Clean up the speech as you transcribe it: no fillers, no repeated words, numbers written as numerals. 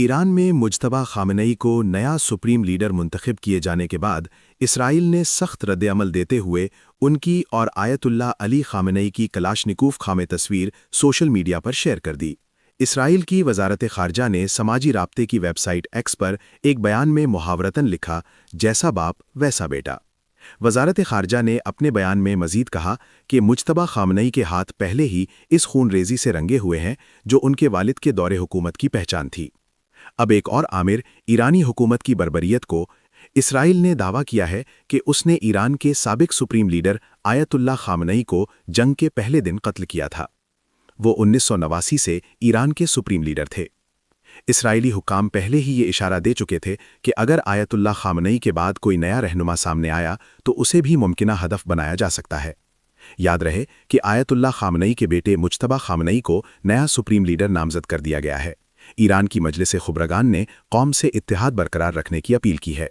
Iran में Mojtaba Khamenei को नया सुप्रीम लीडर मुंतखब किए जाने के बाद इसराइल ने सख्त रद्द-ए-अमल देते हुए उनकी और आयतुल्लाह अली खामेनेई की कलाशनिकोव खामे तस्वीर सोशल मीडिया पर शेयर कर दी। इसराइल की वजारत खारजा ने समाजी राब्ते की वेबसाइट एक्स पर एक बयान में मुहावरतन लिखा, जैसा बाप वैसा बेटा। वजारत खारजा ने अपने बयान में मजीद कहा कि मुज्तबा खामेनेई के हाथ पहले ही इस खूनरेजी से रंगे हुए हैं जो उनके वालिद के दौरे हुकूमत की पहचान थी। अब एक और आमिर ईरानी हुकूमत की बर्बरियत को इसराइल ने दावा किया है कि उसने ईरान के साबिक सुप्रीम लीडर आयतुल्लाह खामेनेई को जंग के पहले दिन कत्ल किया था। वो 1989 से ईरान के सुप्रीम लीडर थे। इसराइली हुक्काम पहले ही ये इशारा दे चुके थे कि अगर आयतुल्लाह खामेनेई के बाद कोई नया रहनुमा सामने आया तो उसे भी मुमकिना हदफ बनाया जा सकता है। याद रहे कि आयतुल्लाह खामेनेई के बेटे मुज्तबा खामेनेई को नया सुप्रीम लीडर नामजद कर दिया गया है। ईरान की मजलिस खुबरगान ने कौम से इत्तेहाद बरकरार रखने की अपील की है।